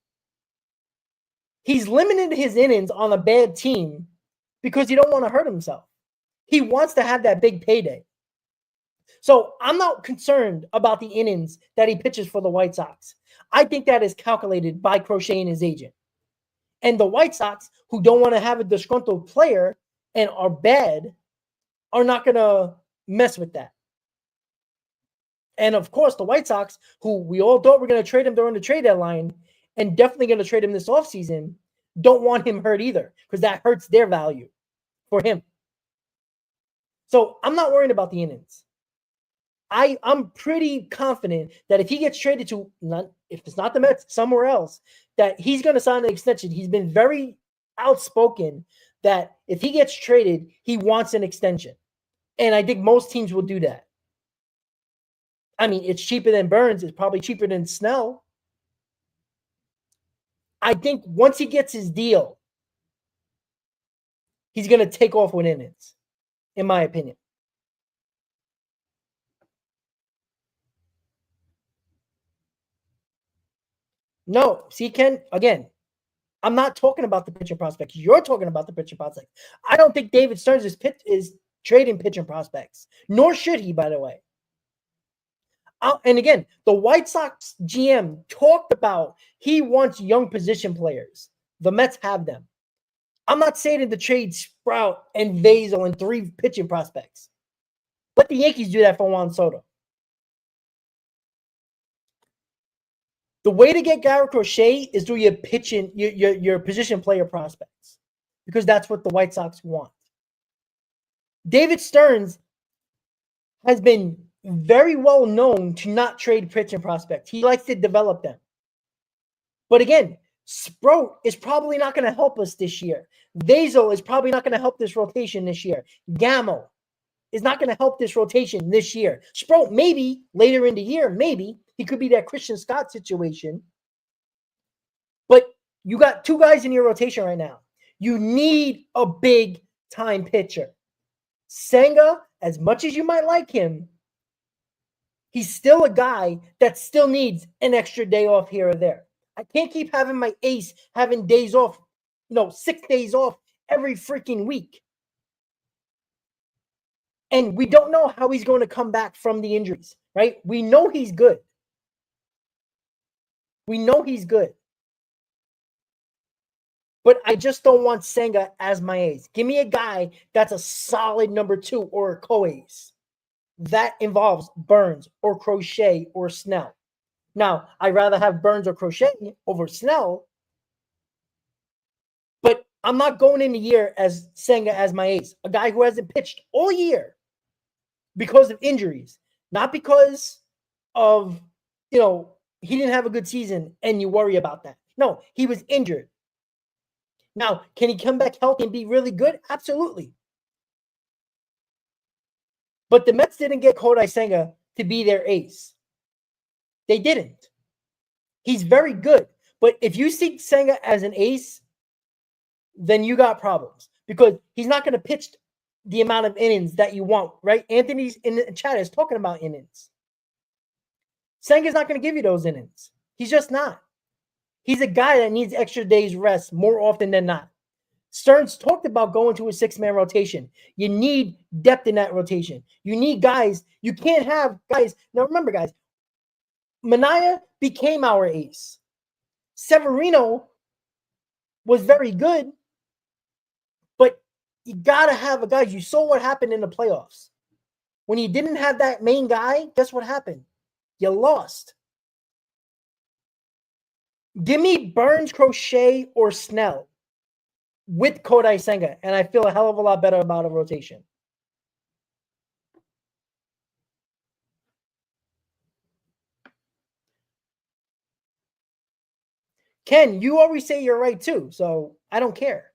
he's limited his innings on a bad team because he don't want to hurt himself. He wants to have that big payday. So I'm not concerned about the innings that he pitches for the White Sox. I think that is calculated by Crochet and his agent. And the White Sox, who don't want to have a disgruntled player and are bad, are not going to mess with that. And of course, the White Sox, who we all thought were going to trade him during the trade deadline and definitely going to trade him this offseason, don't want him hurt either because that hurts their value for him. So I'm not worried about the innings. I'm pretty confident that if he gets traded to, if it's not the Mets, somewhere else, that he's going to sign an extension. He's been very outspoken that if he gets traded, he wants an extension. And I think most teams will do that. I mean, it's cheaper than Burns. It's probably cheaper than Snell. I think once he gets his deal, he's going to take off with innings, in my opinion. No, see, Ken, again, I'm not talking about the pitcher prospects. You're talking about the pitcher prospects. I don't think David Stearns is trading pitcher prospects, nor should he, by the way. And again, the White Sox GM talked about he wants young position players. The Mets have them. I'm not saying to trade Sprout and Vazel and 3 pitching prospects. Let the Yankees do that for Juan Soto. The way to get Garrett Crochet is through your pitching, your position player prospects, because that's what the White Sox want. David Stearns has been very well known to not trade pitching prospects. He likes to develop them. But again, Sprout is probably not going to help us this year. Vazel is probably not going to help this rotation this year. Gammo is not going to help this rotation this year. Sprout, maybe later in the year, maybe. He could be that Christian Scott situation. But you got 2 guys in your rotation right now. You need a big-time pitcher. Senga, as much as you might like him, he's still a guy that still needs an extra day off here or there. I can't keep having my ace having days off, 6 days off every freaking week. And we don't know how he's going to come back from the injuries, right? We know he's good. We know he's good. But I just don't want Senga as my ace. Give me a guy that's a solid number 2 or a co-ace. That involves Burns or Crochet or Snell. Now, I'd rather have Burns or Crochet over Snell, but I'm not going in the year as Senga as my ace, a guy who hasn't pitched all year because of injuries, not because of, he didn't have a good season and you worry about that. No, he was injured. Now, can he come back healthy and be really good? Absolutely. But the Mets didn't get Kodai Senga to be their ace. They didn't. He's very good. But if you see Senga as an ace, then you got problems because he's not going to pitch the amount of innings that you want, right? Anthony's in the chat is talking about innings. Senga's not going to give you those innings. He's just not. He's a guy that needs extra days rest more often than not. Stearns talked about going to a 6-man rotation. You need depth in that rotation. You need guys. You can't have guys. Now, remember, guys, Manaea became our ace. Severino was very good, but you got to have a guy. You saw what happened in the playoffs. When you didn't have that main guy, guess what happened? You lost. Give me Burns, Crochet, or Snell with Kodai Senga, and I feel a hell of a lot better about a rotation. Ken, you always say you're right too, so I don't care.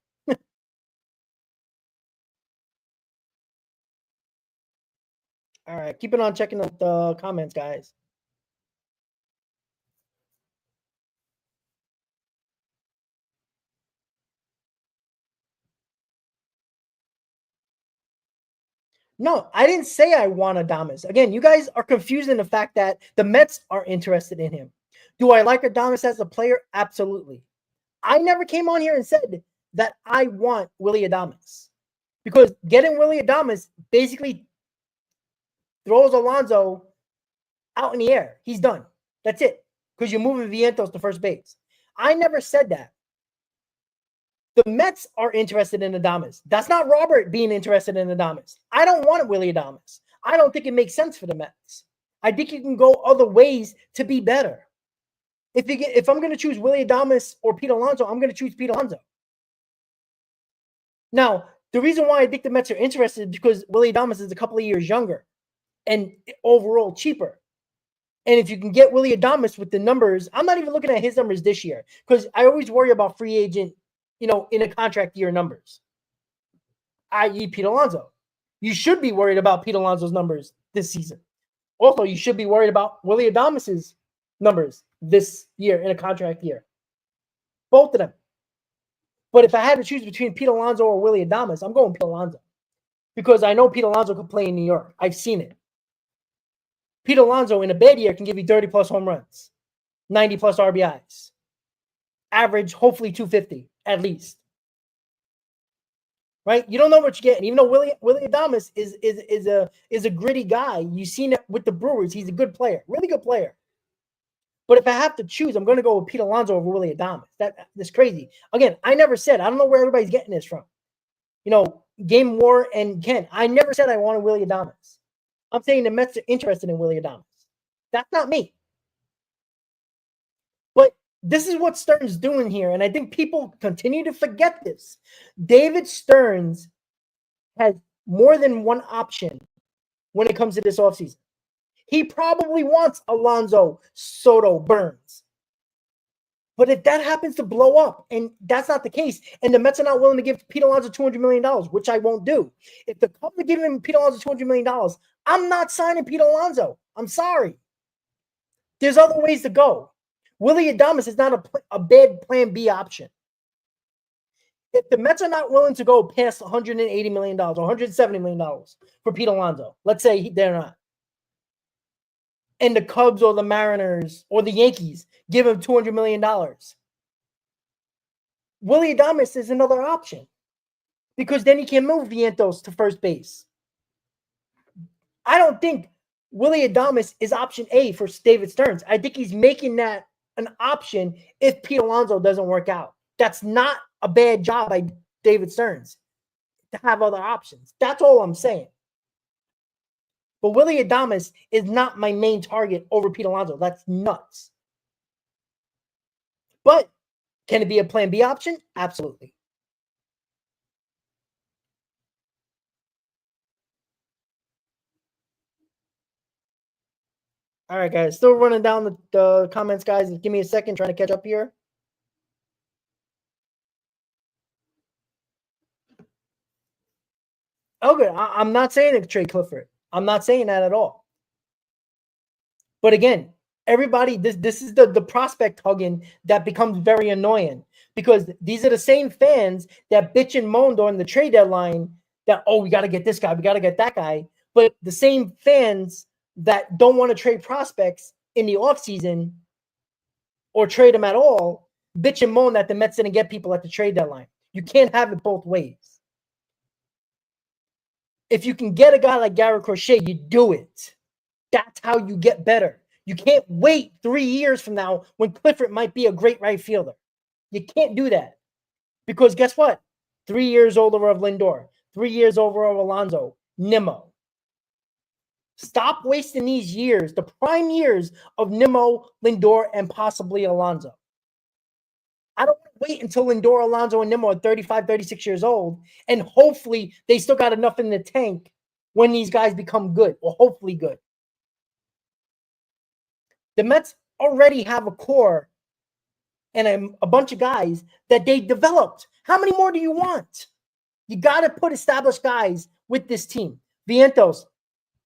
All right, keep it on checking the comments, guys. No, I didn't say I want Adames. Again, you guys are confused in the fact that the Mets are interested in him. Do I like Adames as a player? Absolutely. I never came on here and said that I want Willy Adames because getting Willy Adames basically throws Alonso out in the air. He's done. That's it. Because you're moving Vientos to first base. I never said that. The Mets are interested in Adames. That's not Robert being interested in Adames. I don't want Willy Adames. I don't think it makes sense for the Mets. I think you can go other ways to be better. If I'm going to choose Willy Adames or Pete Alonso, I'm going to choose Pete Alonso. Now, the reason why I think the Mets are interested is because Willy Adames is a couple of years younger and overall cheaper. And if you can get Willy Adames with the numbers, I'm not even looking at his numbers this year because I always worry about free agent, in a contract year numbers, i.e. Pete Alonso. You should be worried about Pete Alonso's numbers this season. Also, you should be worried about Willy Adames' numbers this year in a contract year. Both of them. But if I had to choose between Pete Alonso or Willy Adames, I'm going Pete Alonso because I know Pete Alonso can play in New York. I've seen it. Pete Alonso in a bad year can give you 30-plus home runs, 90-plus RBIs, average hopefully 250 at least. Right? You don't know what you're getting. Even though Willy Adames is a gritty guy, you've seen it with the Brewers. He's a good player, really good player. But if I have to choose, I'm going to go with Pete Alonso over Willy Adames. That's crazy. Again, I never said, I don't know where everybody's getting this from. You know, Game War and Ken, I never said I wanted Willy Adames. I'm saying the Mets are interested in Willy Adames. That's not me. But this is what Stearns doing here, and I think people continue to forget this. David Stearns has more than one option when it comes to this offseason. He probably wants Alonso, Soto, Burns. But if that happens to blow up, and that's not the case, and the Mets are not willing to give Pete Alonso $200 million, which I won't do. If the Cubs are giving Pete Alonso $200 million, I'm not signing Pete Alonso. I'm sorry. There's other ways to go. Willy Adames is not a bad plan B option. If the Mets are not willing to go past $180 million or $170 million for Pete Alonso, let's say they're not, and the Cubs or the Mariners or the Yankees give him $200 million, Willy Adames is another option because then he can move Vientos to first base. I don't think Willy Adames is option A for David Stearns. I think he's making that an option if Pete Alonso doesn't work out. That's not a bad job by David Stearns to have other options. That's all I'm saying. But Willy Adames is not my main target over Pete Alonso. That's nuts. But can it be a plan B option? Absolutely. All right, guys. Still running down the comments, guys. Give me a second, trying to catch up here. Okay, I'm not saying to trade Clifford. I'm not saying that at all. But again, everybody, this is the prospect hugging that becomes very annoying because these are the same fans that bitch and moan during the trade deadline that, oh, we got to get this guy, we got to get that guy. But the same fans that don't want to trade prospects in the offseason or trade them at all, bitch and moan that the Mets didn't get people at the trade deadline. You can't have it both ways. If you can get a guy like Garrett Crochet, you do it. That's how you get better. You can't wait 3 years from now when Clifford might be a great right fielder. You can't do that. Because guess what? 3 years older of Lindor, 3 years over of Alonso, Nimmo. Stop wasting these years, the prime years of Nimmo, Lindor, and possibly Alonso. I don't want to wait until Lindor, Alonso, and Nimmo are 35, 36 years old, and hopefully they still got enough in the tank when these guys become good, or hopefully good. The Mets already have a core and a bunch of guys that they developed. How many more do you want? You got to put established guys with this team. Vientos,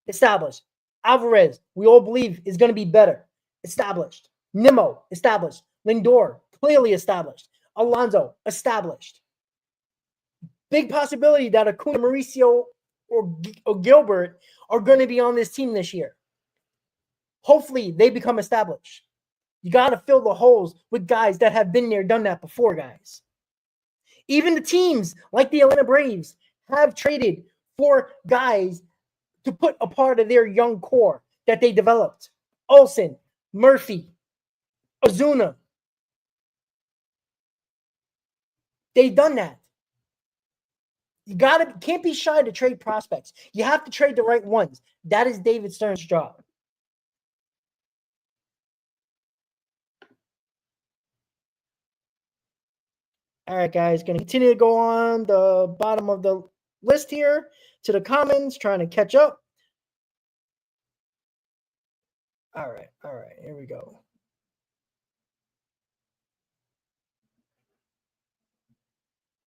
established. Alvarez, we all believe is going to be better. Established. Nimmo, established. Lindor, clearly established. Alonso, established. Big possibility that Acuna, Mauricio, or Gilbert are going to be on this team this year. Hopefully, they become established. You got to fill the holes with guys that have been there, done that before, guys. Even the teams like the Atlanta Braves have traded for guys to put a part of their young core that they developed. Olsen, Murphy, Ozuna. They've done that. You can't be shy to trade prospects. You have to trade the right ones. That is David Stearns' job. All right, guys, going to continue to go on the bottom of the list here to the comments, trying to catch up. All right, here we go.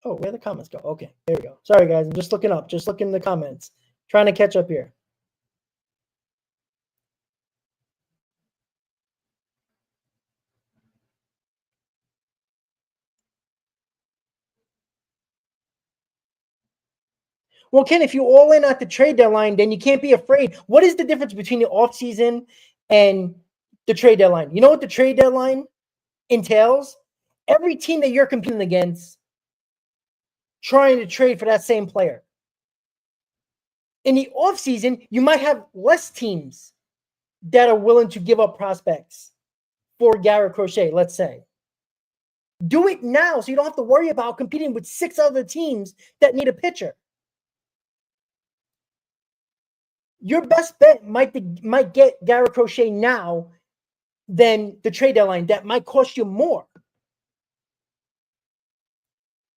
Oh, where'd the comments go? Okay, there we go. Sorry, guys, I'm just looking up, just looking in the comments, trying to catch up here. Well, Ken, if you all in at the trade deadline, then you can't be afraid. What is the difference between the offseason and the trade deadline? You know what the trade deadline entails? Every team that you're competing against trying to trade for that same player. In the offseason, you might have less teams that are willing to give up prospects for Garrett Crochet, let's say. Do it now so you don't have to worry about competing with 6 other teams that need a pitcher. Your best bet might get Garrett Crochet now than the trade deadline. That might cost you more.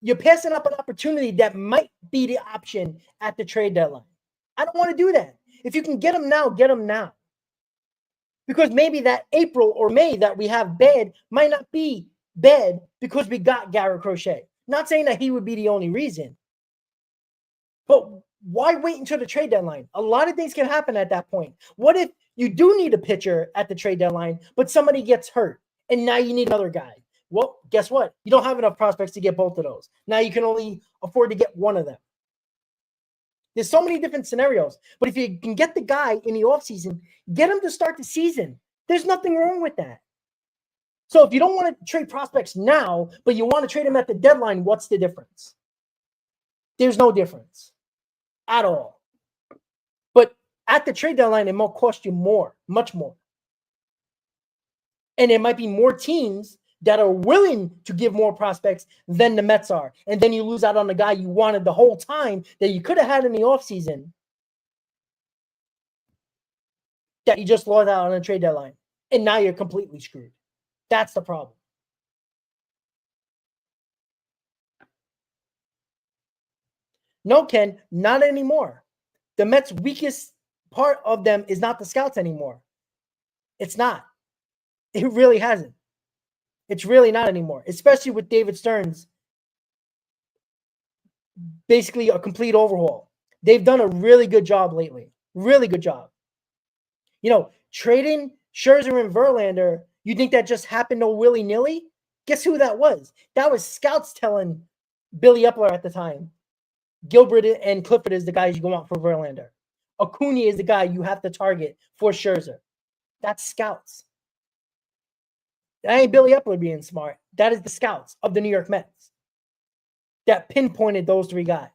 You're passing up an opportunity that might be the option at the trade deadline. I don't want to do that. If you can get them now, get them now. Because maybe that April or May that we have bad might not be bad because we got Garrett Crochet. Not saying that he would be the only reason. But why wait until the trade deadline? A lot of things can happen at that point. What if you do need a pitcher at the trade deadline, but somebody gets hurt and now you need another guy? Well, guess what? You don't have enough prospects to get both of those. Now you can only afford to get one of them. There's so many different scenarios. But if you can get the guy in the offseason, get him to start the season. There's nothing wrong with that. So if you don't want to trade prospects now, but you want to trade them at the deadline, what's the difference? There's no difference at all. But at the trade deadline, it might cost you more, much more. And there might be more teams that are willing to give more prospects than the Mets are. And then you lose out on the guy you wanted the whole time that you could have had in the offseason that you just lost out on a trade deadline. And now you're completely screwed. That's the problem. No, Ken, not anymore. The Mets' weakest part of them is not the scouts anymore. It's not. It really hasn't. It's really not anymore, especially with David Stearns. Basically a complete overhaul. They've done a really good job lately. Really good job. You know, trading Scherzer and Verlander, you think that just happened no willy-nilly? Guess who that was? That was scouts telling Billy Epler at the time. Gilbert and Clifford is the guys you go out for Verlander. Acuna is the guy you have to target for Scherzer. That's scouts. That ain't Billy Epler being smart. That is the scouts of the New York Mets that pinpointed those 3 guys.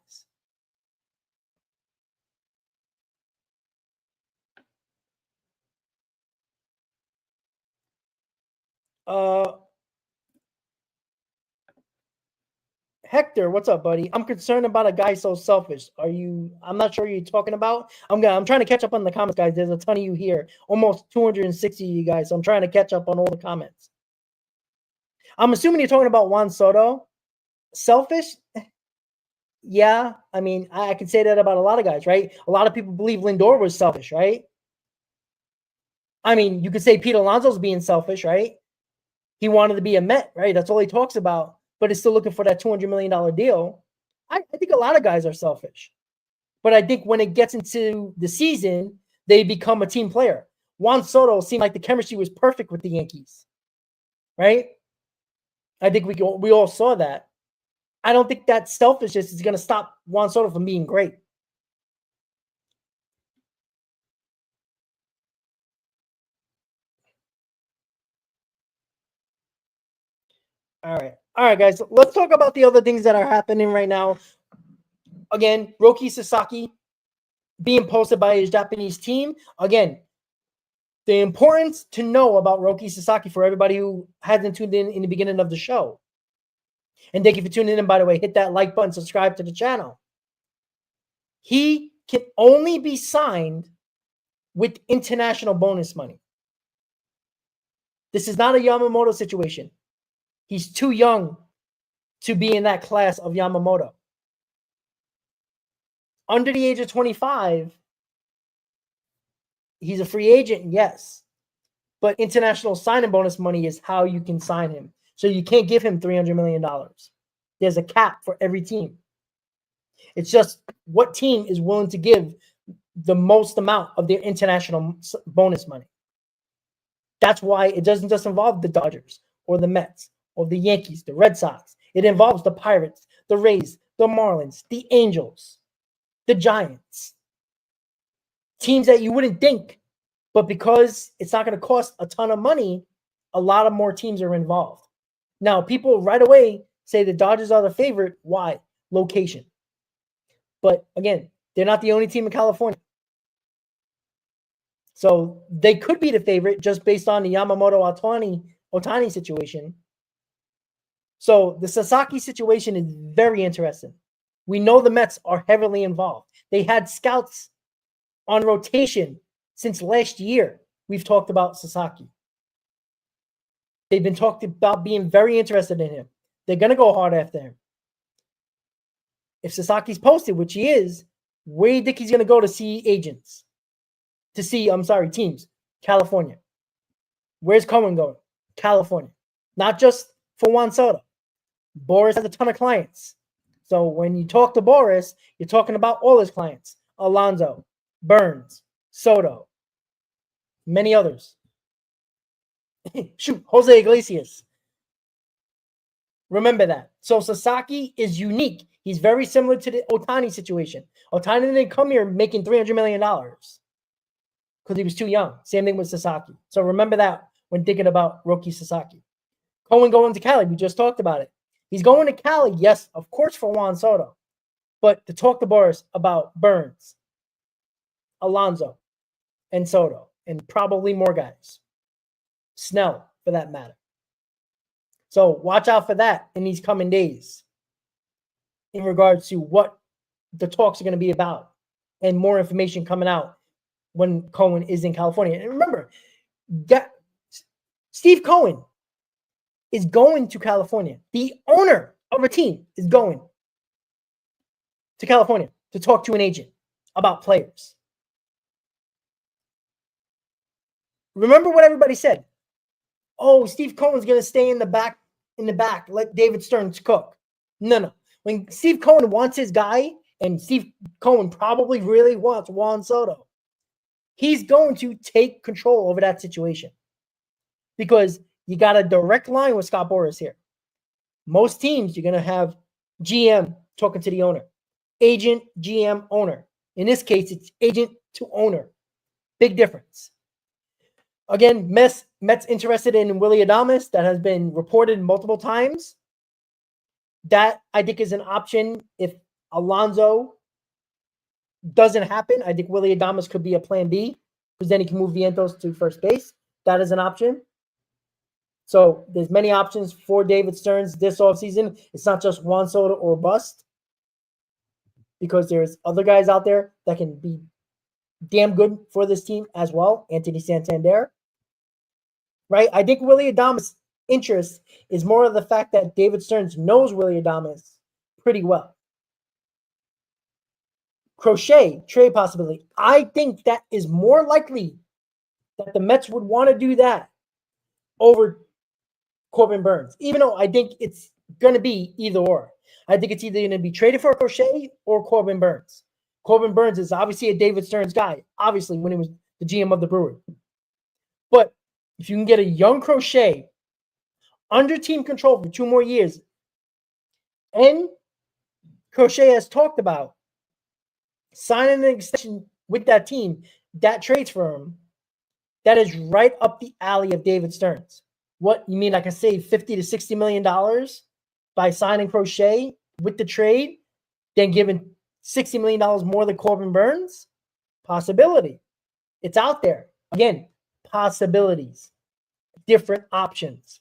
Hector, what's up, buddy? I'm concerned about a guy so selfish. I'm not sure who you're talking about. I'm trying to catch up on the comments, guys. There's a ton of you here. Almost 260 of you guys. So I'm trying to catch up on all the comments. I'm assuming you're talking about Juan Soto. Selfish? Yeah. I mean, I can say that about a lot of guys, right? A lot of people believe Lindor was selfish, right? I mean, you could say Pete Alonso's being selfish, right? He wanted to be a Met, right? That's all he talks about, but is still looking for that $200 million deal. I think a lot of guys are selfish. But I think when it gets into the season, they become a team player. Juan Soto seemed like the chemistry was perfect with the Yankees, right? I think we all saw that. I don't think that selfishness is going to stop Juan Soto from being great. All right, guys. Let's talk about the other things that are happening right now. Again, Roki Sasaki being posted by his Japanese team. Again, the importance to know about Roki Sasaki for everybody who hasn't tuned in the beginning of the show. And thank you for tuning in, by the way. Hit that like button, subscribe to the channel. He can only be signed with international bonus money. This is not a Yamamoto situation. He's too young to be in that class of Yamamoto. Under the age of 25, he's a free agent, yes. But international signing bonus money is how you can sign him. So you can't give him $300 million. There's a cap for every team. It's just what team is willing to give the most amount of their international bonus money. That's why it doesn't just involve the Dodgers or the Mets or the Yankees, the Red Sox. It involves the Pirates, the Rays, the Marlins, the Angels. the Giants. Teams that you wouldn't think, but because it's not going to cost a ton of money, a lot of more teams are involved. Now, people right away say the Dodgers are the favorite. Why? Location. But again, they're not the only team in California. So they could be the favorite just based on the Yamamoto Ohtani situation. So the Sasaki situation is very interesting. We know the Mets are heavily involved. They had scouts on rotation since last year. We've talked about Sasaki. They've been talking about being very interested in him. They're going to go hard after him. If Sasaki's posted, which he is, where do you think he's going to go to see agents? Teams. California. Where's Cohen going? California. Not just for Juan Soto. Boris has a ton of clients. So when you talk to Boris, you're talking about all his clients. Alonso, Burns, Soto, many others. Shoot, Jose Iglesias. Remember that. So Sasaki is unique. He's very similar to the Ohtani situation. Ohtani didn't come here making $300 million because he was too young. Same thing with Sasaki. So remember that when thinking about Roki Sasaki. Cohen going to Cali. We just talked about it. He's going to Cali, yes, of course, for Juan Soto. But to talk to Boris about Burns, Alonso, and Soto, and probably more guys. Snell, for that matter. So watch out for that in these coming days in regards to what the talks are going to be about and more information coming out when Cohen is in California. And remember, Steve Cohen is going to California. The owner of a team is going to California to talk to an agent about players. Remember what everybody said. Oh, Steve Cohen's going to stay in the back, let David Stearns cook. No. When Steve Cohen wants his guy, and Steve Cohen probably really wants Juan Soto, he's going to take control over that situation because you got a direct line with Scott Boras here. Most teams, you're going to have GM talking to the owner, agent, GM, owner. In this case, it's agent to owner. Big difference. Again, Mets interested in Willy Adames. That has been reported multiple times. That, I think, is an option if Alonso doesn't happen. I think Willy Adames could be a plan B because then he can move Vientos to first base. That is an option. So there's many options for David Stearns this offseason. It's not just Juan Soto or bust because there's other guys out there that can be damn good for this team as well. Anthony Santander. Right? I think Willy Adames' interest is more of the fact that David Stearns knows Willy Adames pretty well. Crochet, trade possibility. I think that is more likely that the Mets would want to do that over Corbin Burns, even though I think it's going to be either or. I think it's either going to be traded for Crochet or Corbin Burns. Corbin Burns is obviously a David Stearns guy, obviously, when he was the GM of the Brewers. But if you can get a young Crochet under team control for 2 more years, and Crochet has talked about signing an extension with that team, that trades for him, that is right up the alley of David Stearns. What, you mean I can save $50 to $60 million by signing Crochet with the trade, then giving $60 million more than Corbin Burns? Possibility. It's out there. Again, possibilities. Different options.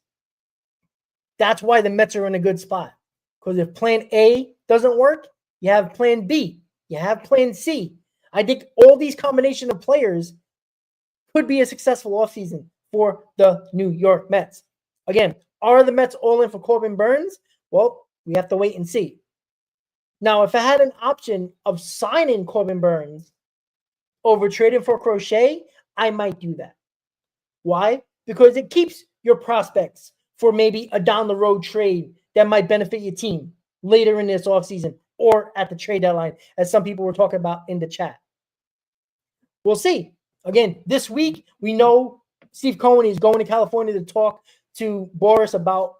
That's why the Mets are in a good spot. Because if plan A doesn't work, you have plan B. You have plan C. I think all these combination of players could be a successful offseason for the New York Mets. Again, are the Mets all in for Corbin Burns? Well, we have to wait and see. Now, if I had an option of signing Corbin Burns over trading for Crochet, I might do that. Why? Because it keeps your prospects for maybe a down-the-road trade that might benefit your team later in this offseason or at the trade deadline, as some people were talking about in the chat. We'll see. Again, this week, we know Steve Cohen is going to California to talk to Boris about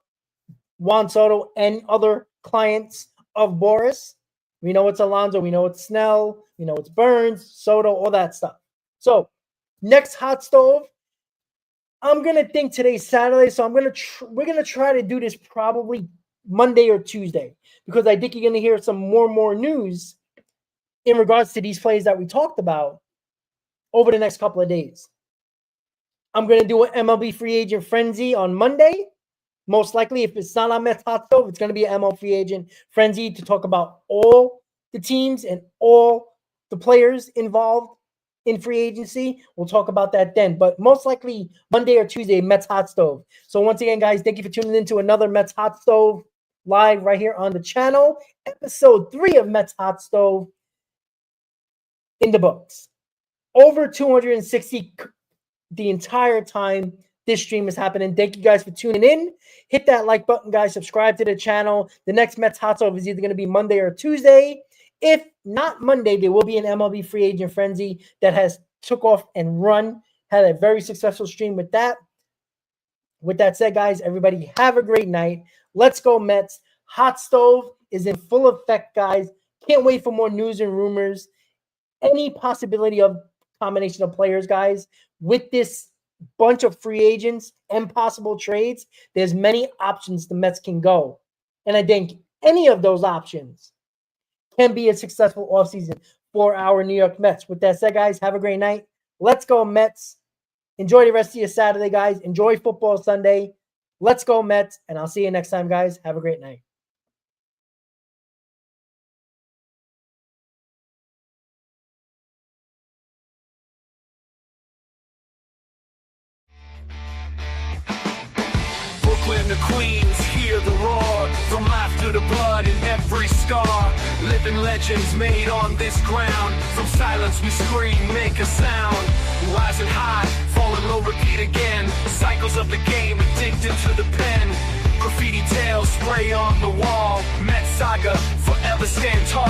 Juan Soto and other clients of Boris. We know it's Alonso. We know it's Snell. We know it's Burns, Soto, all that stuff. So next hot stove, I'm gonna think today's Saturday, so we're gonna try to do this probably Monday or Tuesday, because I think you're gonna hear some more news in regards to these plays that we talked about over the next couple of days. I'm gonna do an MLB free agent frenzy on Monday. Most likely, if it's not on Mets Hot Stove, it's gonna be an MLB free agent frenzy to talk about all the teams and all the players involved in free agency. We'll talk about that then, but most likely Monday or Tuesday, Mets Hot Stove. So once again, guys, thank you for tuning in to another Mets Hot Stove live right here on the channel. Episode 3 of Mets Hot Stove in the books. Over 260 the entire time this stream is happening. Thank you guys for tuning in. Hit that like button, guys. Subscribe to the channel. The next Mets Hot Stove is either going to be Monday or Tuesday. If not Monday, there will be an MLB free agent frenzy that has took off and run. Had a very successful stream with that. With that said, guys, everybody have a great night. Let's go Mets. Hot Stove is in full effect, guys. Can't wait for more news and rumors. Any possibility of combination of players, guys, with this bunch of free agents and possible trades, there's many options the Mets can go. And I think any of those options can be a successful offseason for our New York Mets. With that said, guys, have a great night. Let's go Mets. Enjoy the rest of your Saturday, guys. Enjoy football Sunday. Let's go Mets. And I'll see you next time, guys. Have a great night. Brooklyn to Queens, hear the roar, from laughter to blood in every scar. Living legends made on this ground, from silence we scream, make a sound. Rising high, falling low, repeat again. Cycles of the game, addicted to the pen. Graffiti tales spray on the wall. Met saga, forever stand tall.